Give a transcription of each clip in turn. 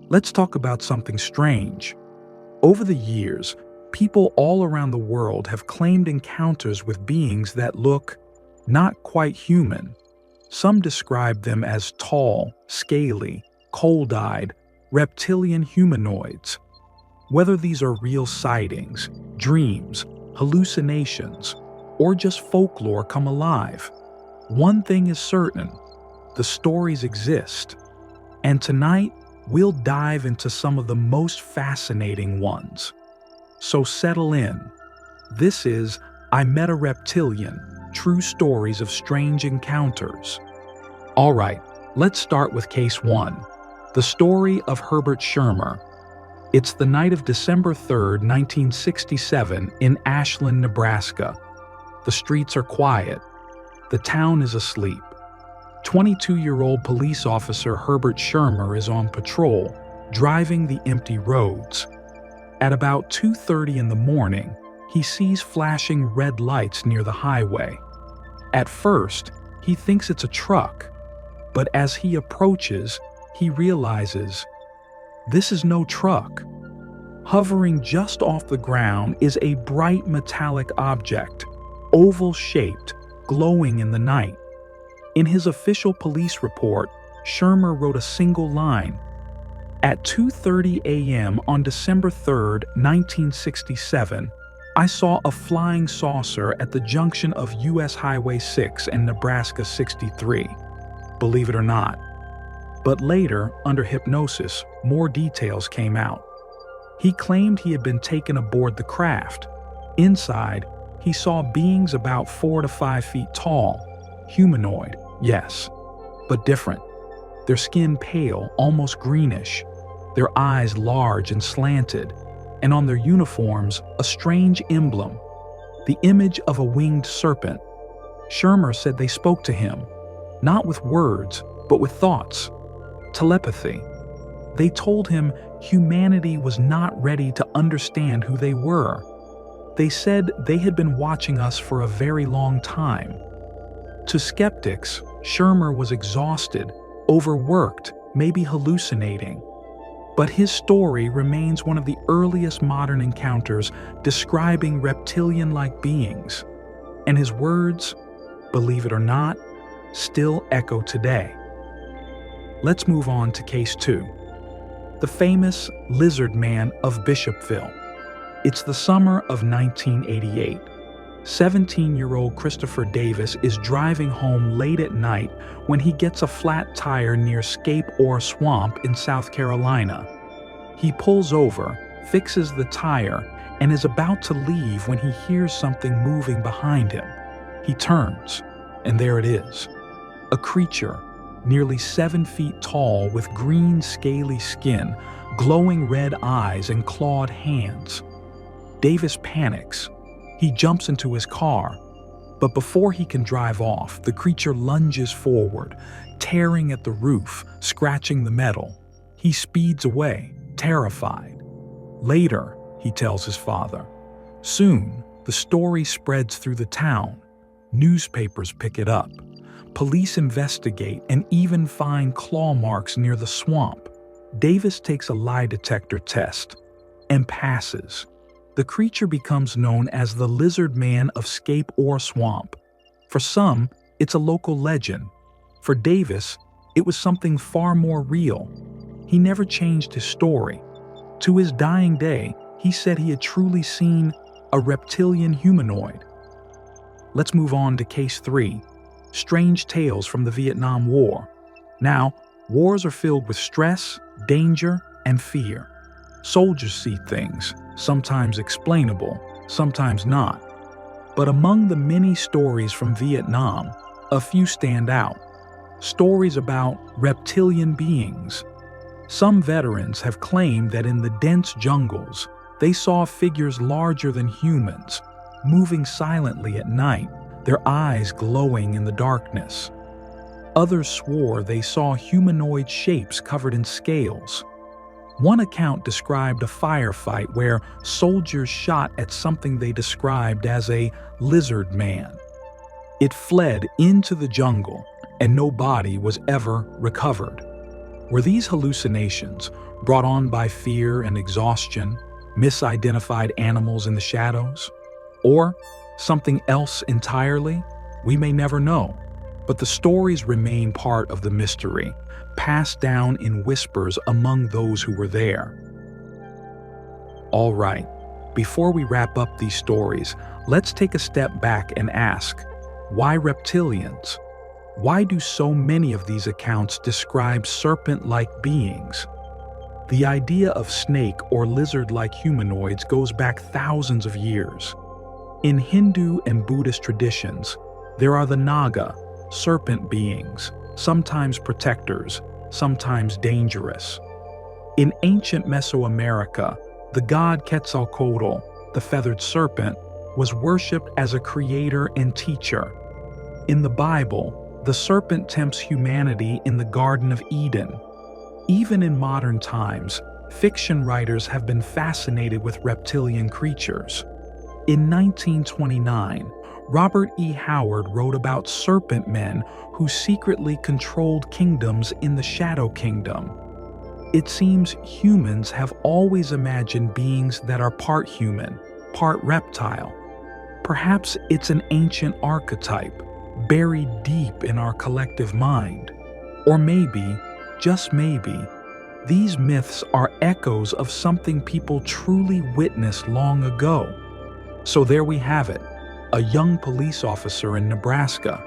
let's talk about something strange. Over the years, people all around the world have claimed encounters with beings that look not quite human. Some describe them as tall, scaly, cold-eyed, reptilian humanoids. Whether these are real sightings, dreams, hallucinations, or just folklore come alive, one thing is certain: the stories exist. And tonight, we'll dive into some of the most fascinating ones. So settle in. This is I Met a Reptilian, True Stories of Strange Encounters. All right, let's start with Case 1, the story of Herbert Schirmer. It's the night of December 3rd, 1967, in Ashland, Nebraska. The streets are quiet. The town is asleep. 22-year-old police officer Herbert Schirmer is on patrol, driving the empty roads. At about 2:30 in the morning, he sees flashing red lights near the highway. At first, he thinks it's a truck, but as he approaches, he realizes this is no truck. Hovering just off the ground is a bright metallic object, oval-shaped, glowing in the night. In his official police report, Schirmer wrote a single line: "At 2:30 a.m. on December 3rd, 1967, I saw a flying saucer at the junction of U.S. Highway 6 and Nebraska 63. Believe it or not. But later, under hypnosis, more details came out. He claimed he had been taken aboard the craft. Inside, he saw beings about 4 to 5 feet tall, humanoid, yes, but different. Their skin pale, almost greenish, their eyes large and slanted, and on their uniforms, a strange emblem, the image of a winged serpent. Schirmer said they spoke to him, not with words, but with thoughts, telepathy. They told him humanity was not ready to understand who they were. They said they had been watching us for a very long time. To skeptics, Schirmer was exhausted, overworked, maybe hallucinating. But his story remains one of the earliest modern encounters describing reptilian-like beings. And his words, believe it or not, still echo today. Let's move on to Case 2. The famous Lizard Man of Bishopville. It's the summer of 1988. 17-year-old Christopher Davis is driving home late at night when he gets a flat tire near Scape Ore Swamp in South Carolina. He pulls over, fixes the tire, and is about to leave when he hears something moving behind him. He turns, and there it is. A creature, nearly 7 feet tall with green scaly skin, glowing red eyes, and clawed hands. Davis panics. He jumps into his car, but before he can drive off, the creature lunges forward, tearing at the roof, scratching the metal. He speeds away, terrified. Later, he tells his father. Soon, the story spreads through the town. Newspapers pick it up. Police investigate and even find claw marks near the swamp. Davis takes a lie detector test and passes. The creature becomes known as the Lizard Man of Scape Ore Swamp. For some, it's a local legend. For Davis, it was something far more real. He never changed his story. To his dying day, he said he had truly seen a reptilian humanoid. Let's move on to Case 3, Strange Tales from the Vietnam War. Now, wars are filled with stress, danger, and fear. Soldiers see things, sometimes explainable, sometimes not. But among the many stories from Vietnam, a few stand out. Stories about reptilian beings. Some veterans have claimed that in the dense jungles, they saw figures larger than humans, moving silently at night, their eyes glowing in the darkness. Others swore they saw humanoid shapes covered in scales. One account described a firefight where soldiers shot at something they described as a lizard man. It fled into the jungle, and no body was ever recovered. Were these hallucinations brought on by fear and exhaustion, misidentified animals in the shadows, or something else entirely? We may never know, but the stories remain part of the mystery, passed down in whispers among those who were there. All right, before we wrap up these stories, let's take a step back and ask, why reptilians? Why do so many of these accounts describe serpent-like beings? The idea of snake or lizard-like humanoids goes back thousands of years. In Hindu and Buddhist traditions, there are the Naga, serpent beings, sometimes protectors, sometimes dangerous. In ancient Mesoamerica, the god Quetzalcoatl, the feathered serpent, was worshipped as a creator and teacher. In the Bible, the serpent tempts humanity in the Garden of Eden. Even in modern times, fiction writers have been fascinated with reptilian creatures. In 1929, Robert E. Howard wrote about serpent men who secretly controlled kingdoms in the Shadow Kingdom. It seems humans have always imagined beings that are part human, part reptile. Perhaps it's an ancient archetype, buried deep in our collective mind. Or maybe, just maybe, these myths are echoes of something people truly witnessed long ago. So there we have it, a young police officer in Nebraska,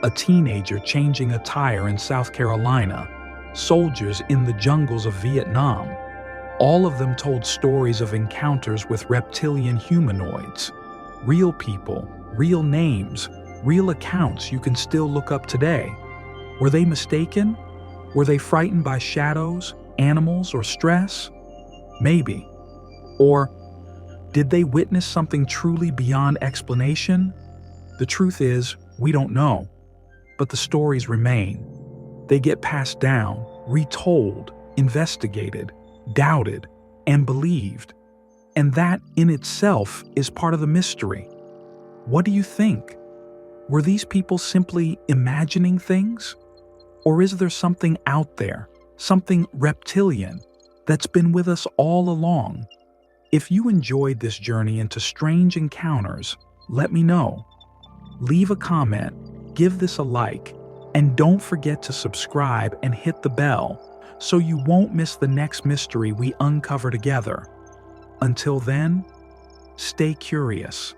a teenager changing a tire in South Carolina, soldiers in the jungles of Vietnam. All of them told stories of encounters with reptilian humanoids. Real people, real names, real accounts you can still look up today. Were they mistaken? Were they frightened by shadows, animals, or stress? Maybe. Or did they witness something truly beyond explanation? The truth is, we don't know. But the stories remain. They get passed down, retold, investigated, doubted, and believed. And that in itself is part of the mystery. What do you think? Were these people simply imagining things? Or is there something out there, something reptilian, that's been with us all along? If you enjoyed this journey into strange encounters, let me know. Leave a comment, give this a like, and don't forget to subscribe and hit the bell so you won't miss the next mystery we uncover together. Until then, stay curious.